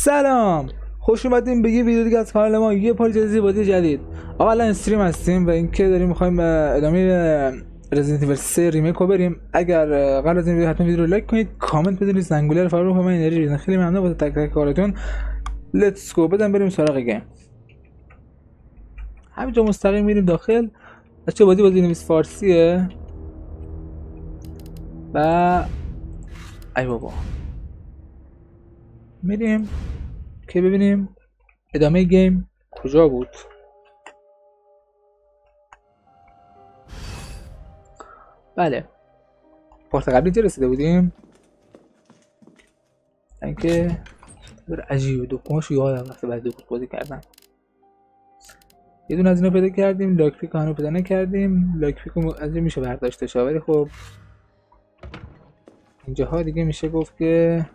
سلام، خوش اومدیم به یه ویدیو دیگه از کانال ما. یه پارچه بازی جدید. آقا الان استریم هستیم و اینکه داریم می‌خوایم ادامه رزیدنت ایول 3 ریمیک رو بریم. اگر قبل از این ویدیو حتما ویدیو رو لایک کنید، کامنت بدونید، زنگوله رو فراموش نکنید. من انرژی خیلی ممنون واسه تک تک کارتون. لیتس گو، بریم سراغ گیم. همینجا مستقیم میریم داخل. بچه بازی نویس فارسیه و ای بابا میریم که ببینیم ادامه گیم کجا بود. بله، پارت قبلی اینجا رسیده بودیم. اینکه بر عجیبه، دکمه‌هاشو یادم رفته بعد بازی کردم. یه دونه از اینا پیدا کردیم، لاک پیک هنوز پیدا نکردیم. لاک پیک از این میشه برداشتش، ولی خب اینجاها دیگه میشه گفت که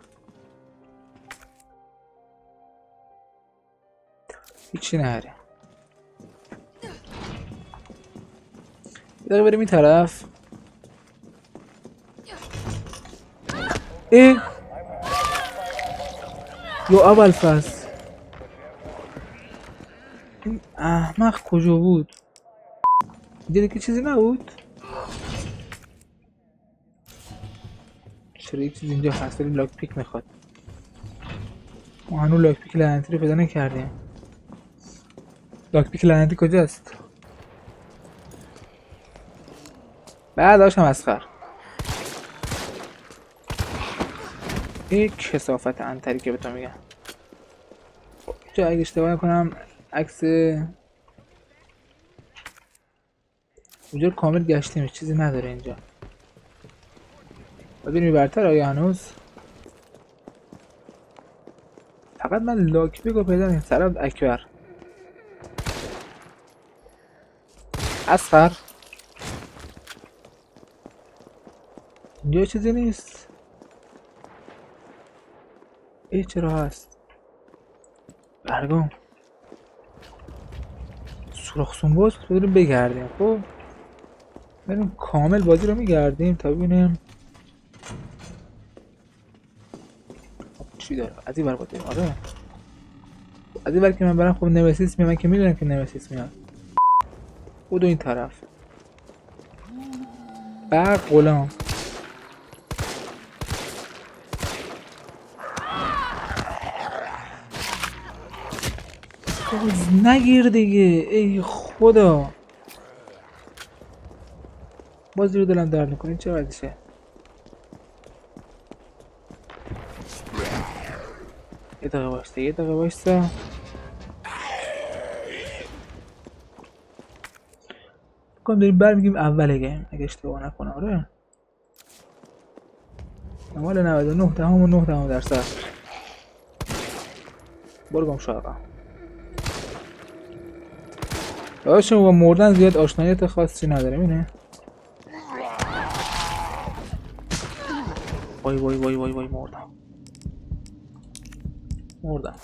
هیچی نهره. یه بریم این طرف. یا اول فصل این احمق کجا بود؟ دیگه چیزی نبود؟ چرا یک چیز اینجا هست ولی لاک پیک میخواد. ما هنوز لاک پیک لعنتی رو پیدا نکردیم. لاک پیک لعنتی کجاست؟ بعد داشتم اسخر یک کثافت انتری که به تو میگم. جا اگه اشتباه نکنم عکس اونجا رو کامل گشتیمش، چیزی نداره اینجا. ببینیم برتر آیا هنوز. فقط من لاک پیک رو پیدا نیم. سراب اکبر اسخر اینجا چیزی نیست. ای چرا هست برگام سوراخ سنباز بریم بگردیم. خب بریم کامل بازی رو میگردیم تا ببینیم چی داره. از این بر باید بریم. آره از این بر که من برم خب نمسیس میاد. من که میدونم که نمسیس میاد. بودو این طرف بر غلام. نگیر دیگه. ای خدا باز رو دلم درد میکنه. چه وضعشه؟ یه دقیقه وایستا. بکنم داریم برمیگیم اول گیم اگه اشتباه نکنم. آره نمال 99.9% برو گم شو آقا. شما با مردن زیاد آشناییت خاصی نداره. اینه وای مردم.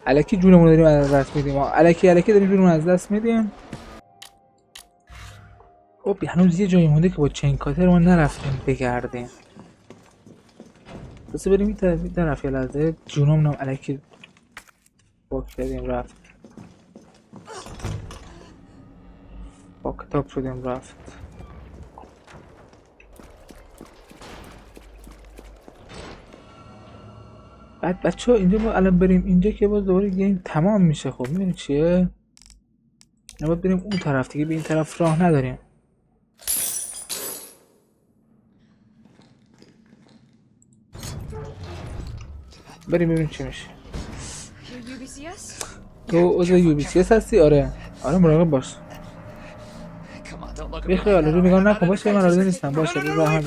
الکی جونمون داریم از دست میدیم. الکی داریم جونمون از دست میدیم. خب هنوز یه جایی مونده که با چین کاتر ما نرفتیم بگردیم. بس بریم این طرف یه لحظه. جونمون هم الکی باک کردیم رفت. با کتاب شدیم رفت. بعد بچه ها اینجا ما الان بریم اینجا که باز دوباره گیم تمام میشه. خب میدونی چیه؟ نباید بریم اون طرف دیگه. به این طرف راه نداریم. بریم ببینیم چی میشه. تو عضو UBCS هستی؟ آره مراقب باش. بیخیال رو نگاه نکن. باشه من آرزو نیستم. باشه رو راه هم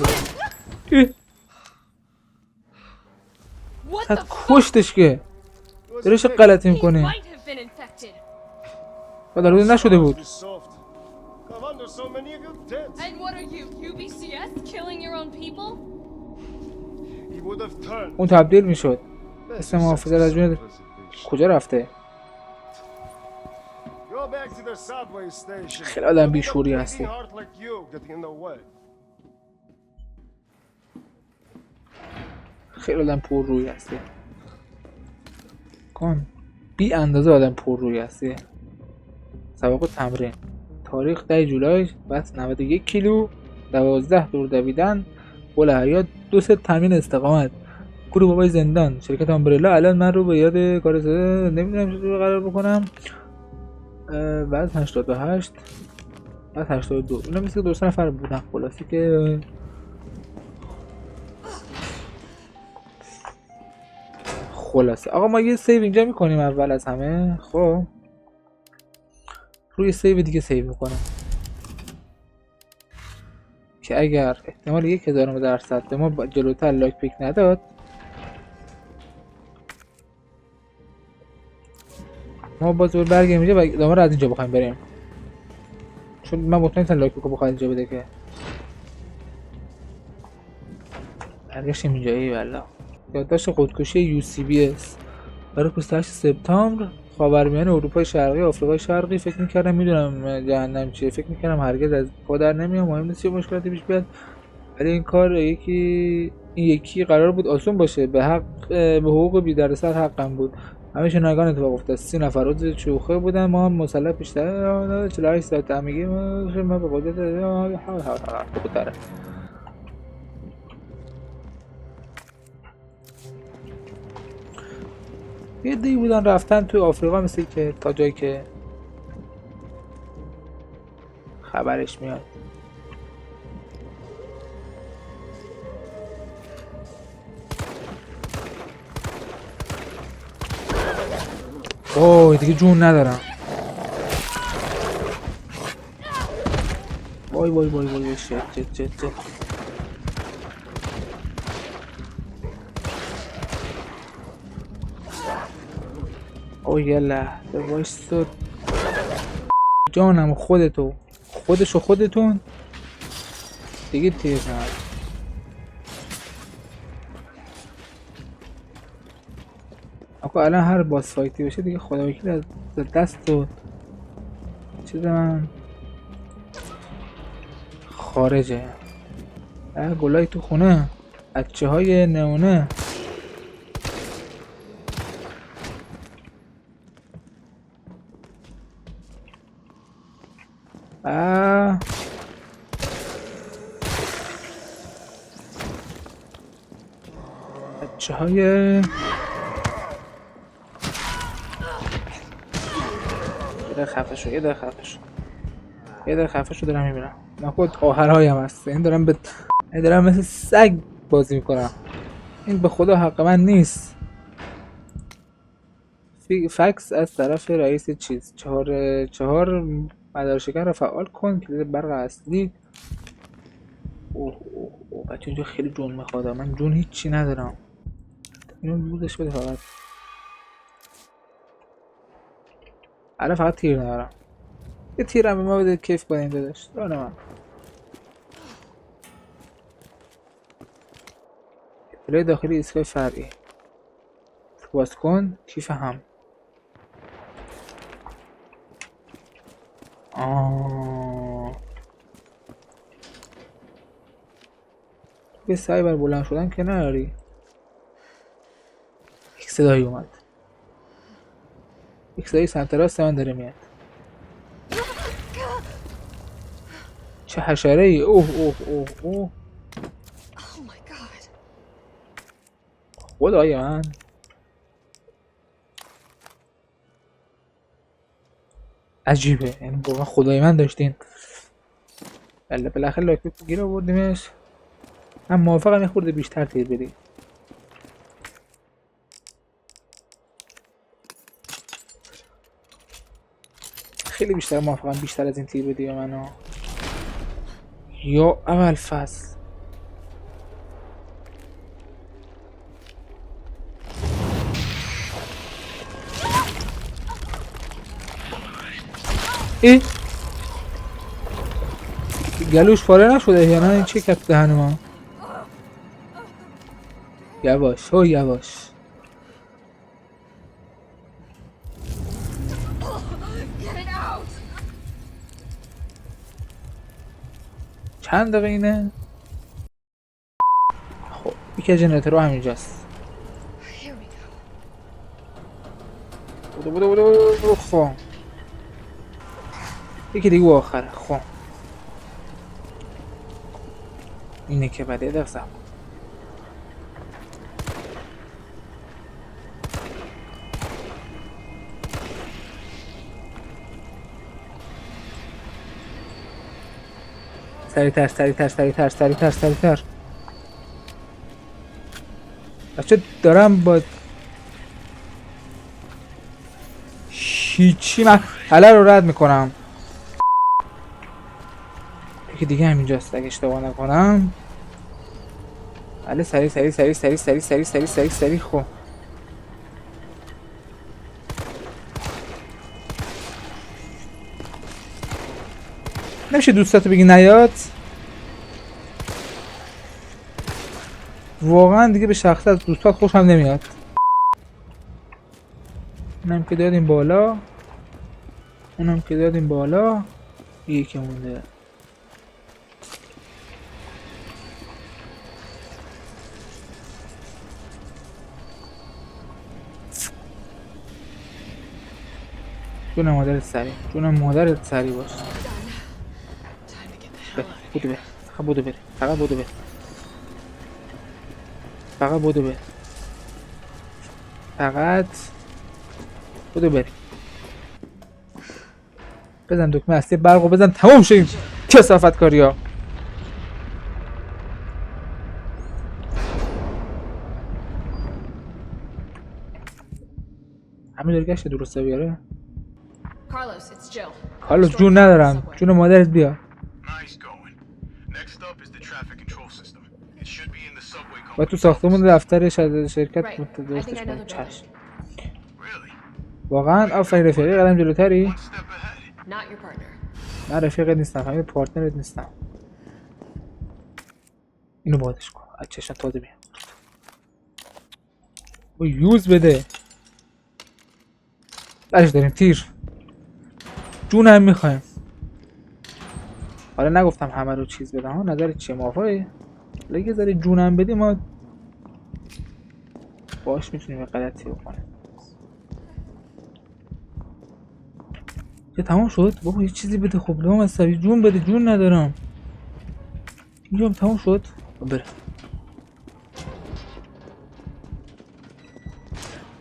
حد کشتش که داره چه غلطی میکنه. بعد آرزو نشده بود. اون تبدیل میشد. اسم محافظت از جون کجا رفته؟ خیلی آدم بیشوری هستی. خیلی آدم پر روی هستی کن بی اندازه آدم پر روی هستی. سوابق تمرین تاریخ 10 جولای بس 91 کیلو 12 دور دویدن قول حیات 2 ست تامین استقامت گروه بابای زندان شرکت آمبرلا. الان من رو به یاد کار نمیدونم چطور قرار بکنم. بعد 88 بعد 82 اینا مثل 2 نفر بودن خلاصی که خلاصه آقا ما یه سیو اینجا میکنیم اول از همه. خب روی سیو دیگه سیو میکنم که اگر احتمال 1000% به ما جلوتر لاک پیک نداد ما باز برگردیم اینجا و ادامه رو از اینجا بخوایم بریم، چون من مطمئنم لاک پیک رو بخواد اینجا بده که برگشتیم اینجا. ای والله یادداشت خودکشی UCBS برای 28 سپتامبر خاورمیانه اروپای شرقی آفریقای شرقی. فکر میکردم میدونم جهنم چیه، فکر میکردم هرگز از پا در نمیام، مهم نیست چه مشکلاتی پیش بیاد، ولی این کار این یکی قرار بود آسون باشه. به حقوق بی دردسر حقم بود. همه ناگهان اتفاق افتاد. 30 نفر عضو شوخه بودن، ما هم مسلح بیشتر 48 ساعت همگی ما به قدرت بوداره. یه دیگه بودن رفتن تو آفریقا مثل که تا جایی که خبرش میاد. اوه دیگه جون ندارم. وای وای وای وای شت اوه یه لحظه وایستا جانم. خودتون دیگه تیز نمید. آقا الان هر باس فایتی بشه دیگه خدا وکیل از دست و چیز من خارجه. گلای تو خونه بچه های نمونه بچه های یه در خفه شو دارم میبینم. من خود آهرهایم هست این دارم مثل سگ بازی میکنم. این به خدا حق من نیست. فکس از طرف رئیس چیز 4 مدارشکن را فعال کن. کلید برق اصلی. اوه بچه اینجا خیلی جون میخواد. من جون هیچی ندارم. اینو بودش بده فقط. الان فقط تیر ندارم. یه تیرم به ما بده کیف کنیم داداش. دانه من پلای داخلی ایستگاه فرعی باز کن. کیف هم به سعی بر بلند شدن که نداری. یک صدایی اومد. یک صدایی سمت راست من داره میاد. چه حشره ای. اوه خدای من. عجیبه یعنی واقعا خدای من داشتین. بله بالاخره لاک پیک گیر آوردیمش. من موافقم یه خورده بیشتر تیر بدی. خیلی بیشتر موافقم بیشتر از این تیر بدی به منو. یا اول فصل ای گلوش پاره نشده یا نه؟ این چه کف دهن ما. یواش یواش. چند دقیقه اینه؟ خب یکی از جنراتورها همینجاست. بودو خب یکی دیگه آخره. خب اینه که بده دقیقا سریعتر بچه دارم با هیچی من حالا رو رد میکنم. یکی دیگه همینجاست اگه اشتباه نکنم. بله سریع. خب نمیشه دوستاتو بگی نیاد. واقعا دیگه به شخص از دوستات خوشم نمیاد. اونم که دادیم بالا. یکی مونده. جون مادرت سریع باش. بودو بره. فقط بودو بره. بزن دکمه اصلی برقو بزن تموم شه این کثافت کاری ها. همین درگشت درسته بیاره. کارلوس جون ندارم. جون مادرت بیا. و تو ساختمون دفتر شرکت درستش کنم. چشم. واقعا آفرین رفیقی. قدم جلوتری؟ نه رفیقت نیستم. همین پارتنرت نیستم. اینو بادش کن. از چشم تازه بیام. و یوز بده. برش داریم تیر. جون هم میخوایم. حالا نگفتم همه رو چیز بدم ها. نظرت چیه موافقی؟ حالا یه ذره جون هم بدیم ما باش میتونیم غلطی بکنیم. که تمام شد؟ بابا یه چیزی بده. خب لام از سری جون بده. جون ندارم. اینجام تمام شد. بره.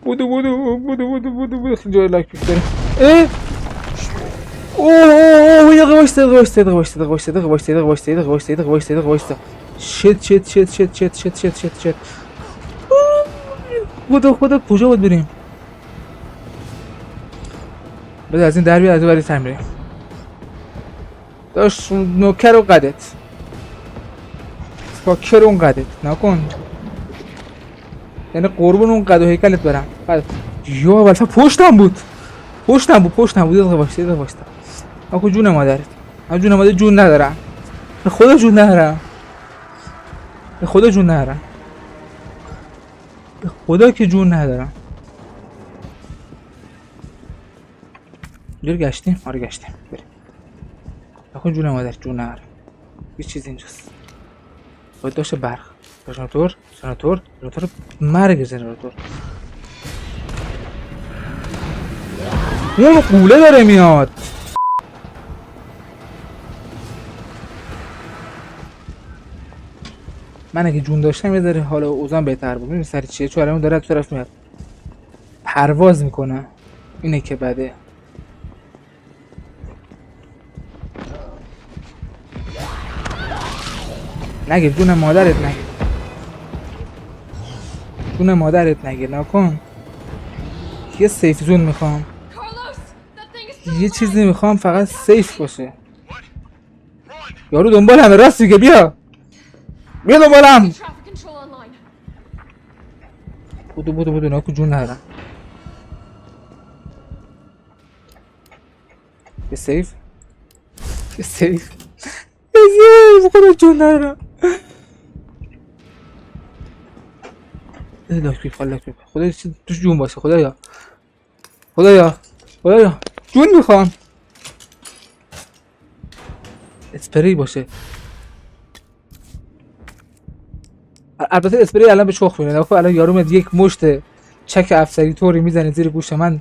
بودو جای لاک پیک داریم. اوه یه دقیقه وایسته. شت. خدا کجا باید بریم؟ بده از این در بیاد. از اون برای بریم. داشت نوکر و قدت فاکر اون قدت نکن. یعنی قربون اون قد و هیکلت برم. یا بلفا پشتم بود. یه دقیقه وایسته. اکو جون مادرت. من جون مادر جون ندارم. به خدا جون ندارم. به خدا که جون ندارم. اینجا گشتیم؟ آره گشتیم. بریم. اکو جون مادر جون ندارم. یه چیز اینجاست. باید داشته برق. جنراتور مرگ جنراتور. اون قوله داره میاد. من اگه جون داشتم یه ذره حالا اوزان بهتر بود. ببین سری چیه؟ چون الان داره تو طرف میاد. پرواز میکنه. اینه که بده. نگیر جون مادرت نگیر. نکن. یه سیف زون میخوام. یه چیزی میخوام فقط سیف باشه. یارو دنبال همه. راست میگه. بیا دنبالم. بودو نکن. جون ندارم. یه سیف خدا جون ندارم. لاک پیپ خدا توش جون باشه. خدایا جون میخوام. اسپری باشه. البته اسپری الان به چخ میره. الان یارو میاد یک مشت چک افسری طوری میزنه زیر گوش من.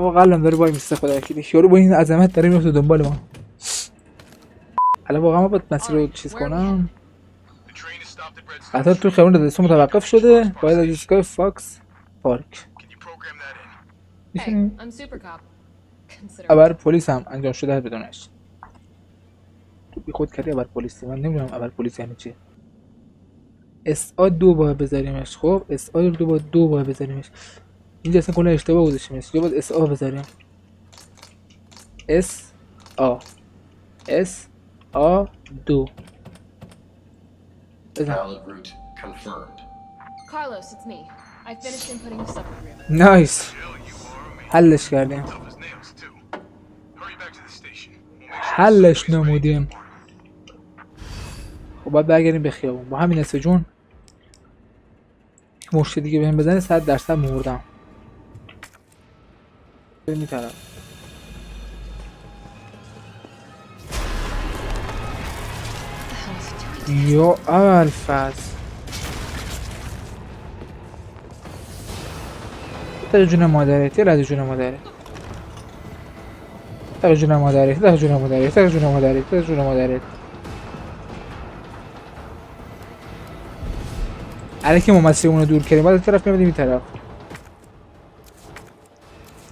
آقا قلبم داره وای میسته خدا وکیلی یارو با این عظمت داره میفته دنبال ما. الان واقعا ما باید مسیر رو چیز کنم. قطار تو خیابون رادیسون متوقف شده. باید از ایستگاه فاکس پارک. میتونیم ابر پلیس هم انجام شده هست بدونش. تو بی خود کردی ابر پلیسی. من نمیدونم ابر پلیس یعنی چی. SA 2 باید بذاریمش. خب SA 2 باید بذاریمش. اینجا اصلا کلا اشتباه گذاشتیمش. اینجا باید SA بذاریم. SA 2 Valid route confirmed. Carlos, it's me. I finished inputting the subagreement. نایس. حلش کردیم. حلش نمودیم. خب باید برگردیم به خیابون. با همین نصف جون مشت دیگه بهم بزنه 100% مردم. بریم این طرف. یا اول فاز تا جون مادرت یه لحظه جون مادرت تا جون مادرت تا جون مادرت تا جون مادرت تا جون مادرت الکی ما مسیر اونو دور کردیم بعد طرف میبینیم این طرف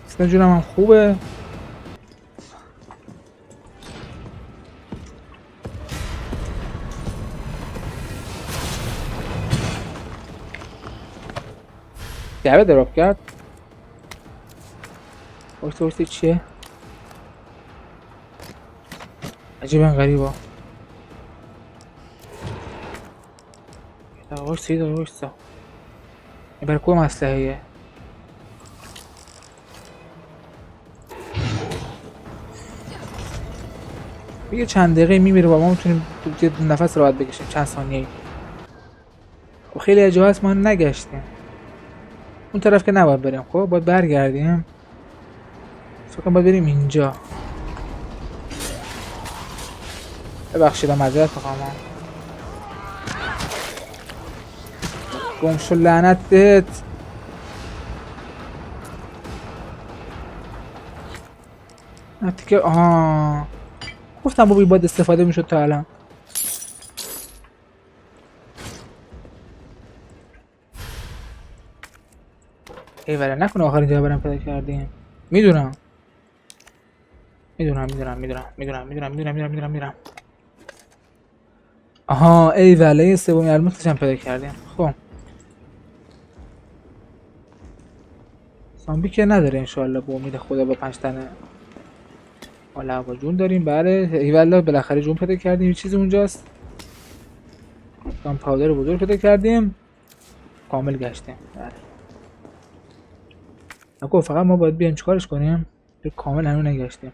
اصلا جونم هم خوبه جعبه دراپ کرد وقتی چیه؟ عجیبا غریبا وقتی این برای کوه مسلحیه یه چند دقیقه میمیره و ما میتونیم نفس راحت بکشیم چند ثانیه و خیلی از جاها هست ما نگشتیم اون طرف که نباید بریم خب باید برگردیم فکر باید بریم اینجا ببخشید معذرت میخوام گم شو لعنت بهت وقتی که گفتم بابی باید استفاده میشد تا الان ایوره نکنه آخرین جا برم پیدا کردیم میدونم آها ایوله سومی الموسش هم پیدا کردیم خب زامبی که نداره انشالله با امید خدا با 5 تنه حالا با جون داریم بله ایوله بالاخره جون پیدا کردیم یه چیزی اونجاست گان پاودر بزرگ پیدا کردیم کامل گشتیم بله نکو فقط ما باید بیایم چیکارش کنیم کامل هنوز نگشتیم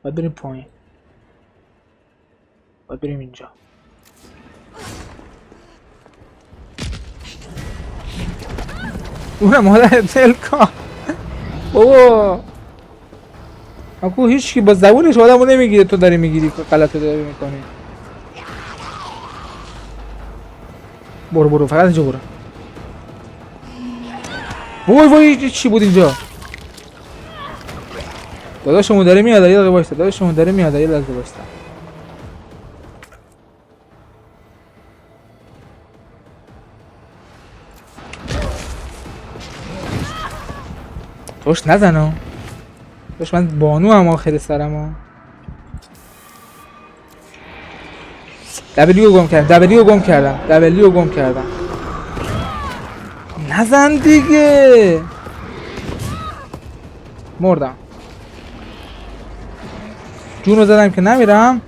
باید بریم پایین باید بریم اینجا اونم مادر تلکا بابا اکو هیچ کی با زبونش آدمو نمیگیره تو داری میگیری غلطو داری میکنی برو فقط اینجا برو وای چی بود اینجا داداشمون داره میاد یه دقیقه وایستا داداشمون داره میاد یه لحظه وایستا توش نزنو توش من بانو هم آخر سرمو دبلیو گم کردم نزن دیگه مردم جونو زدم که نمیرم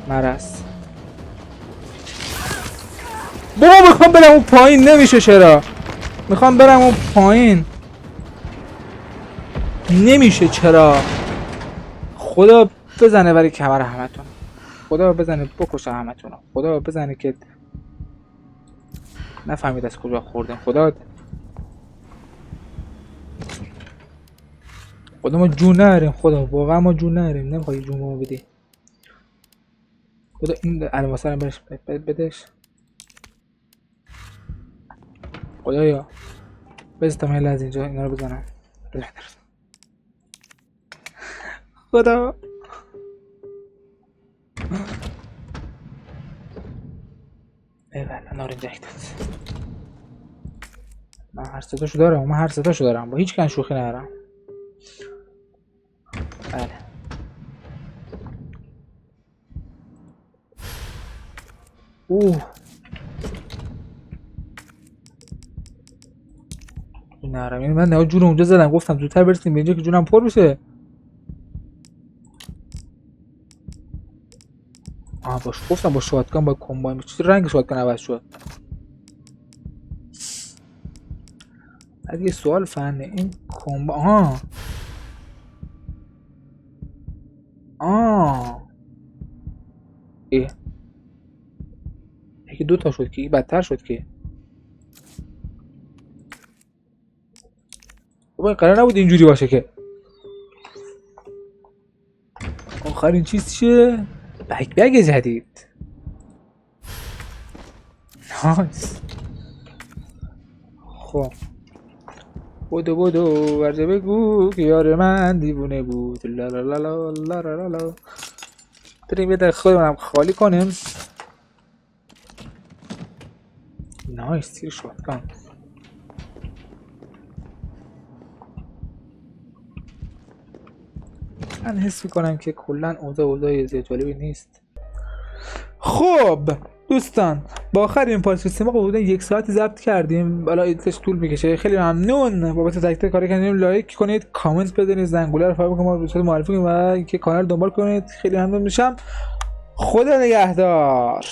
مرس بابا میخوام برم اون پایین نمیشه چرا میخوام برم اون پایین نمیشه چرا خدا بزنه برای کمر همتون خدا بزنه بکشه همتون خدا بزنه که نفهمید از کجا خوردیم خدا ما جون نریم خدا واقعا ما جون نریم نمیخوای جون ما بدی خدا این الماسه رو برش بدش خدایا بذار تا من از اینجا اینا رو بزنم. خدا ایوالله نارنجک داد. من هر ستاشو دارم با هیچ کن شوخی ندارم. بله نرم یعنی من نها جون اونجا زدم گفتم زودتر برسیم به اینجا که جونم پر بشه. باش گفتم با شاتگان با کمباین چه رنگ شاتگان عوض شد. اگه سوال فنه این کمباین یکی دو تا شد که بدتر شد که این قرار نبود اینجوری باشه که. آخرین چیز چیه؟ بگ جدید. نایس. خب بودو ورزه بگو که یار من دیوونه بود. لا لا لا لا لا لا لا. بریم یه دقیقه خودمونم خالی کنیم. نایس تیر شاتگان. من حس میکنم که کلا اوضاع زیاد جالبی نیست. خب دوستان با آخرین پارت سیستم حدودا 1 ساعت ضبط کردیم. حالا ایدیتش طول میکشه. خیلی ممنون بابت تک تک کاری کردیم. لایک کنید، کامنت بزنید، زنگوله رو فعال کنید، به معرفی کنید و اینکه کانال دنبال کنید. خیلی ممنون میشم. خدا نگهدار.